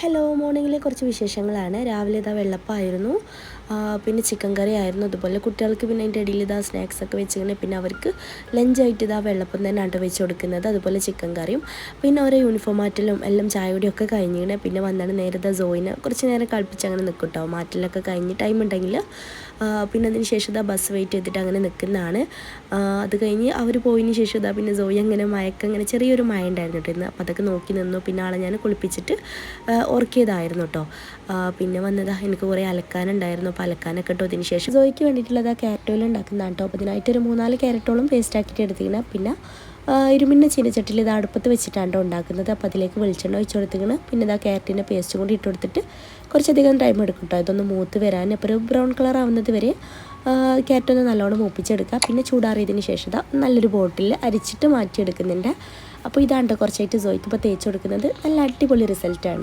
Hello മോർണിംഗിലെ കുറച്ച് വിശേഷങ്ങളാണ്. രാവിലെ ഇതാ വെള്ളപ്പമായിരുന്നു, പിന്നെ ചിക്കൻ കറി ആയിരുന്നു. അതുപോലെ കുട്ടികൾക്ക് പിന്നെ അതിൻ്റെ ഇടയിൽ ഇതാ സ്നാക്സൊക്കെ വെച്ചിങ്ങനെ പിന്നെ അവർക്ക് ലഞ്ചായിട്ട് ഇതാ വെള്ളപ്പം തന്നെയാണ് വെച്ച് കൊടുക്കുന്നത്. അതുപോലെ ചിക്കൻ കറിയും പിന്നെ ഓരോ യൂണിഫോം മാറ്റലും എല്ലാം ചായ കുടിയൊക്കെ കഴിഞ്ഞിങ്ങനെ പിന്നെ വന്നാണ് നേരത്തെ സോയിനെ കുറച്ച് നേരം കളിപ്പിച്ച് അങ്ങനെ നിൽക്കും കേട്ടോ. മാറ്റലൊക്കെ കഴിഞ്ഞ് ടൈം ഉണ്ടെങ്കിൽ പിന്നെ അതിന് ശേഷം ഇതാ ബസ് വെയിറ്റ് ചെയ്തിട്ട് അങ്ങനെ നിൽക്കുന്നതാണ്. അത് കഴിഞ്ഞ് അവർ പോയതിന് ശേഷം ഇതാ പിന്നെ സോയി അങ്ങനെ അങ്ങനെ ചെറിയൊരു മഴ ഉണ്ടായിരുന്നു കേട്ടോ ഇന്ന്. അപ്പോൾ അതൊക്കെ നോക്കി നിന്നു. പിന്നെ ആളെ ഞാൻ കുളിപ്പിച്ചിട്ട് ഉറക്കിയതായിരുന്നു കേട്ടോ. പിന്നെ വന്നതാ എനിക്ക് കുറേ അലക്കാനുണ്ടായിരുന്നു. അപ്പോൾ അലക്കാനൊക്കെ ഇട്ടോ. അതിന് ശേഷം സോയ്ക്ക് വേണ്ടിയിട്ടുള്ളത് ക്യാരറ്റോയിൽ ഉണ്ടാക്കുന്നതാണ് കേട്ടോ. അപ്പോൾ അതിനായിട്ട് ഒരു 3-4 ക്യാരറ്റോളം പേസ്റ്റ് ആക്കിയിട്ട് എടുത്തിങ്ങനെ പിന്നെ ഇരുമിന്ന ചീനച്ചട്ടിയിൽ ഇത് അടുപ്പത്ത് വെച്ചിട്ടാണ് ഉണ്ടാക്കുന്നത്. അപ്പോൾ അതിലേക്ക് വെളിച്ചെണ്ണ ഒഴിച്ച് കൊടുത്തിങ്ങനെ പിന്നെ ഇതാ ക്യാരറ്റിൻ്റെ പേസ്റ്റും കൂടി ഇട്ട് കൊടുത്തിട്ട് കുറച്ചധികം ടൈം എടുക്കും കേട്ടോ ഇതൊന്ന് മൂത്ത് വരാൻ. അപ്പോൾ ഒരു ബ്രൗൺ കളർ ആവുന്നത് വരെ ക്യാരറ്റ് ഒന്ന് നല്ലോണം മൂപ്പിച്ചെടുക്കുക. പിന്നെ ചൂടാറിയതിന് ശേഷം ഇതാ നല്ലൊരു ബോട്ടിൽ അരിച്ചിട്ട് മാറ്റിയെടുക്കുന്നുണ്ട്. അപ്പോൾ ഇതാണ് കുറച്ചായിട്ട് സോയ്ക്ക് ഇപ്പോൾ തേച്ച് കൊടുക്കുന്നത്. നല്ല അടിപൊളി റിസൾട്ടാണ്.